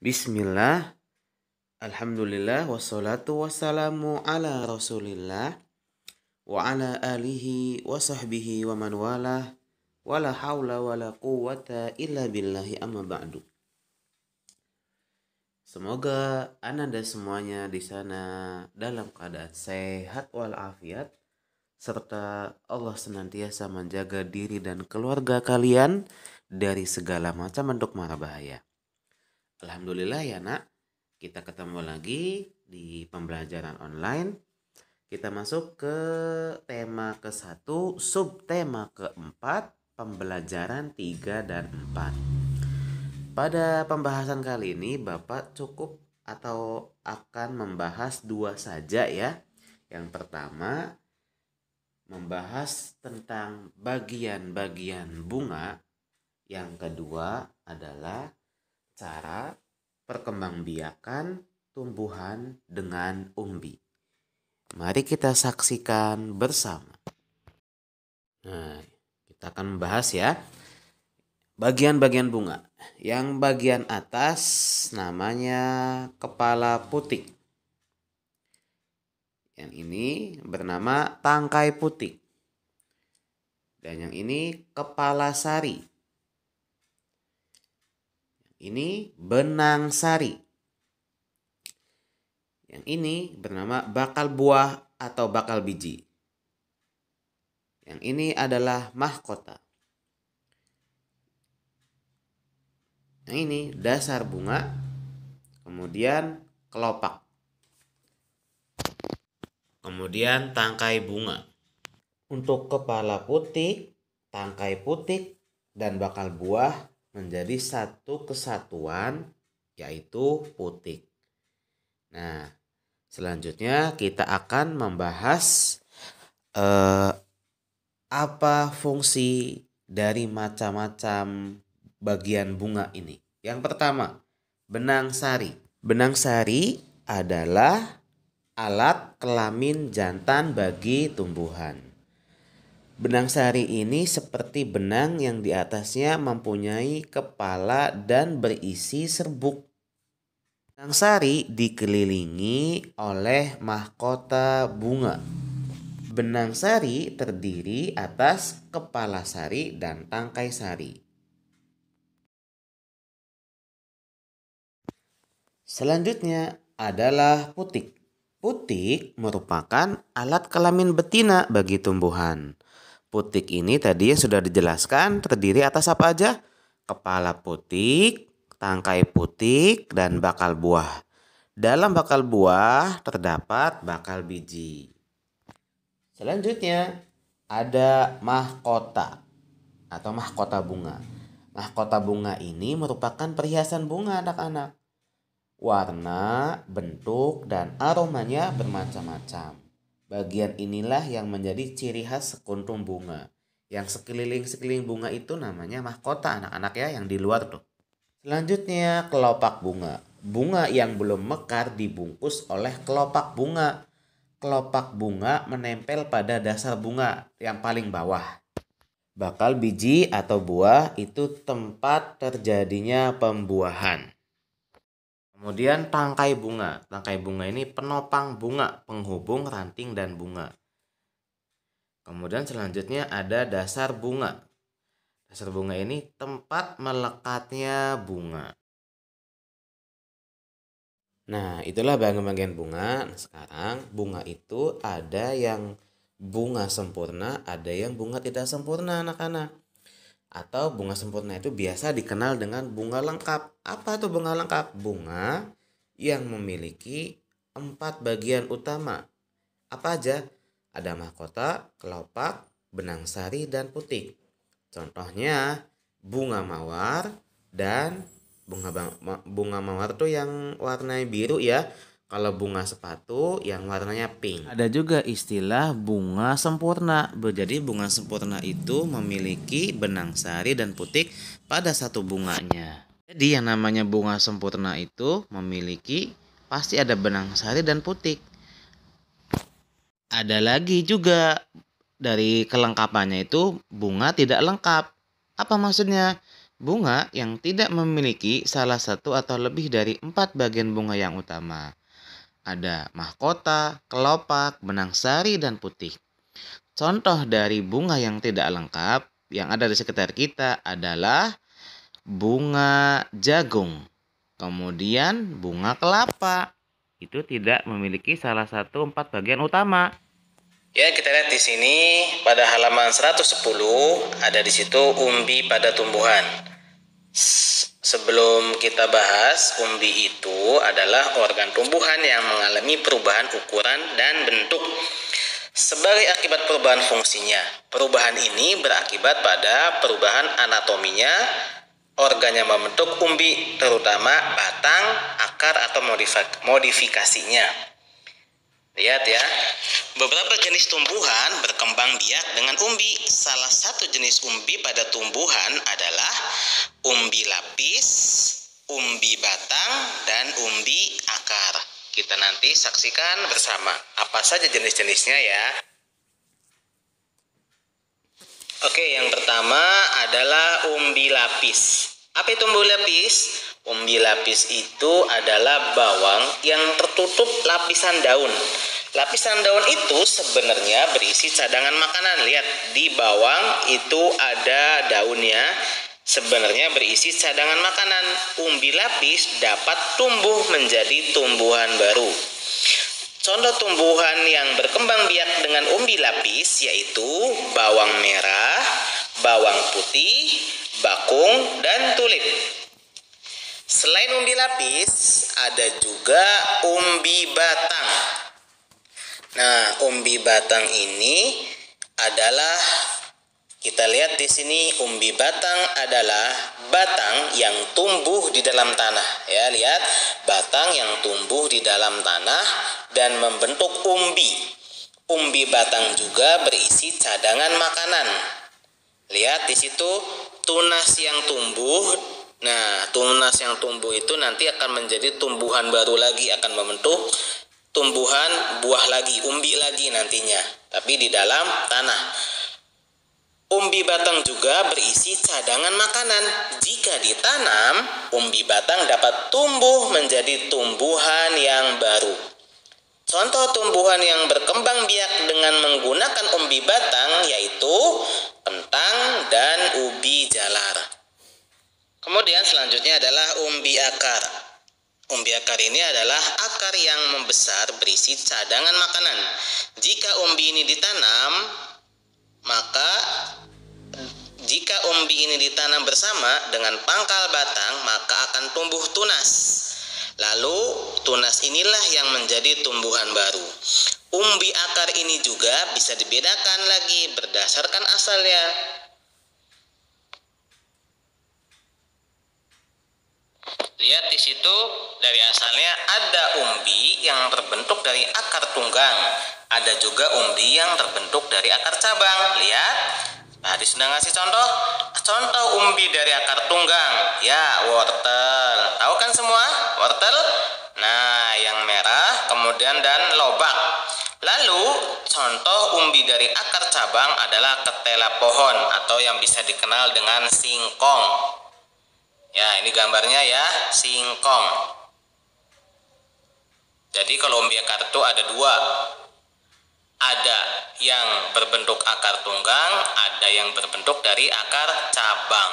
Bismillah, alhamdulillah, wassalatu wassalamu ala rasulillah, wa ala alihi wa sahbihi wa man walah, wa la hawla wa la quwwata illa billahi amma ba'du. Semoga anda dan semuanya di sana dalam keadaan sehat walafiat, serta Allah senantiasa menjaga diri dan keluarga kalian dari segala macam bentuk mara bahaya. Alhamdulillah ya nak, kita ketemu lagi di pembelajaran online. Kita masuk ke tema ke-1, subtema ke-4, pembelajaran 3 dan 4. Pada pembahasan kali ini Bapak cukup atau akan membahas 2 saja ya. Yang pertama membahas tentang bagian-bagian bunga. Yang kedua adalah cara perkembangbiakan tumbuhan dengan umbi. Mari kita saksikan bersama. Nah, kita akan membahas ya bagian-bagian bunga. Yang bagian atas namanya kepala putik. Yang ini bernama tangkai putik. Dan yang ini kepala sari. Ini benang sari. Yang ini bernama bakal buah atau bakal biji. Yang ini adalah mahkota. Yang ini dasar bunga. Kemudian kelopak. Kemudian tangkai bunga. Untuk kepala putik, tangkai putik, dan bakal buah menjadi satu kesatuan, yaitu putik. Nah, selanjutnya kita akan membahas apa fungsi dari macam-macam bagian bunga ini. Yang pertama, benang sari. Benang sari adalah alat kelamin jantan bagi tumbuhan. Benang sari ini seperti benang yang di atasnya mempunyai kepala dan berisi serbuk. Benang sari dikelilingi oleh mahkota bunga. Benang sari terdiri atas kepala sari dan tangkai sari. Selanjutnya adalah putik. Putik merupakan alat kelamin betina bagi tumbuhan. Putik ini tadi sudah dijelaskan terdiri atas apa aja? Kepala putik, tangkai putik, dan bakal buah. Dalam bakal buah terdapat bakal biji. Selanjutnya ada mahkota atau mahkota bunga. Mahkota bunga ini merupakan perhiasan bunga anak-anak. Warna, bentuk, dan aromanya bermacam-macam. Bagian inilah yang menjadi ciri khas sekuntum bunga. Yang sekeliling bunga itu namanya mahkota anak-anak ya, yang di luar tuh. Selanjutnya kelopak bunga. Bunga yang belum mekar dibungkus oleh kelopak bunga. Kelopak bunga menempel pada dasar bunga yang paling bawah. Bakal biji atau buah itu tempat terjadinya pembuahan. Kemudian tangkai bunga. Tangkai bunga ini penopang bunga, penghubung ranting dan bunga. Kemudian selanjutnya ada dasar bunga. Dasar bunga ini tempat melekatnya bunga. Nah, itulah bagian-bagian bunga. Nah, sekarang bunga itu ada yang bunga sempurna, ada yang bunga tidak sempurna anak-anak. Atau bunga sempurna itu biasa dikenal dengan bunga lengkap. Apa itu bunga lengkap? Bunga yang memiliki 4 bagian utama. Apa aja? Ada mahkota, kelopak, benang sari, dan putik. Contohnya bunga mawar dan bunga mawar tuh yang warnanya biru ya. Kalau bunga sepatu yang warnanya pink. Ada juga istilah bunga sempurna. Jadi bunga sempurna itu memiliki benang sari dan putik pada satu bunganya. Jadi yang namanya bunga sempurna itu memiliki pasti ada benang sari dan putik. Ada lagi juga dari kelengkapannya itu bunga tidak lengkap. Apa maksudnya? bunga yang tidak memiliki salah satu atau lebih dari 4 bagian bunga yang utama. Ada mahkota, kelopak, benang sari, dan putih. Contoh dari bunga yang tidak lengkap yang ada di sekitar kita adalah bunga jagung, kemudian bunga kelapa. Itu tidak memiliki salah satu 4 bagian utama. Ya, kita lihat di sini pada halaman 110 ada di situ umbi pada tumbuhan. Sebelum kita bahas, umbi itu adalah organ tumbuhan yang mengalami perubahan ukuran dan bentuk sebagai akibat perubahan fungsinya. Perubahan ini berakibat pada perubahan anatominya organ yang membentuk umbi, terutama batang, akar, atau modifikasinya. Lihat ya, beberapa jenis tumbuhan berkembang biak dengan umbi. Salah satu jenis umbi pada tumbuhan adalah umbi lapis, umbi batang, dan umbi akar. Kita nanti saksikan bersama apa saja jenis-jenisnya ya. Oke, yang pertama adalah umbi lapis. Apa itu umbi lapis? Umbi lapis itu adalah bawang yang tertutup lapisan daun. Lapisan daun itu sebenarnya berisi cadangan makanan. Lihat, di bawang itu ada daunnya. Sebenarnya berisi cadangan makanan. Umbi lapis dapat tumbuh menjadi tumbuhan baru. Contoh tumbuhan yang berkembang biak dengan umbi lapis yaitu bawang merah, bawang putih, bakung, dan tulip. Selain umbi lapis, ada juga umbi batang. Nah, umbi batang ini adalah, kita lihat di sini, umbi batang adalah batang yang tumbuh di dalam tanah. Ya, lihat, batang yang tumbuh di dalam tanah dan membentuk umbi. Umbi batang juga berisi cadangan makanan. Lihat di situ tunas yang tumbuh. Nah, tunas yang tumbuh itu nanti akan menjadi tumbuhan baru lagi, akan membentuk tumbuhan buah lagi, umbi lagi nantinya, tapi di dalam tanah. Umbi batang juga berisi cadangan makanan. Jika ditanam, umbi batang dapat tumbuh menjadi tumbuhan yang baru. Contoh tumbuhan yang berkembang biak dengan menggunakan umbi batang yaitu kentang dan ubi jalar. Kemudian selanjutnya adalah umbi akar. Umbi akar ini adalah akar yang membesar berisi cadangan makanan. Jika umbi ini ditanam, jika umbi ini ditanam bersama dengan pangkal batang, maka akan tumbuh tunas. Lalu tunas inilah yang menjadi tumbuhan baru. Umbi akar ini juga bisa dibedakan lagi berdasarkan asalnya. Lihat di situ, dari asalnya ada umbi yang terbentuk dari akar tunggang. Ada juga umbi yang terbentuk dari akar cabang. Lihat, tadi sudah ngasih contoh. Contoh umbi dari akar tunggang. Ya, wortel. Tahu kan semua wortel? Nah, yang merah, kemudian dan lobak. Lalu, contoh umbi dari akar cabang adalah ketela pohon atau yang bisa dikenal dengan singkong. Ya, ini gambarnya ya, singkong. Jadi kalau umbi akar itu ada dua. Ada yang berbentuk akar tunggang, ada yang berbentuk dari akar cabang.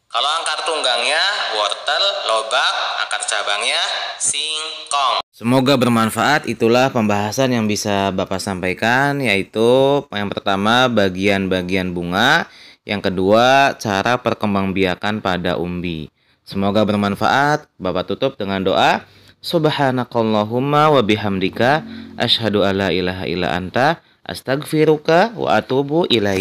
Kalau akar tunggangnya wortel, lobak, akar cabangnya singkong. Semoga bermanfaat. Itulah pembahasan yang bisa Bapak sampaikan, yaitu yang pertama bagian-bagian bunga, yang kedua cara perkembangbiakan pada umbi. Semoga bermanfaat. Bapak tutup dengan doa. Subhanakallahumma wa bihamdika asyhadu alla ilaha illa anta astaghfiruka wa atubu ilaik.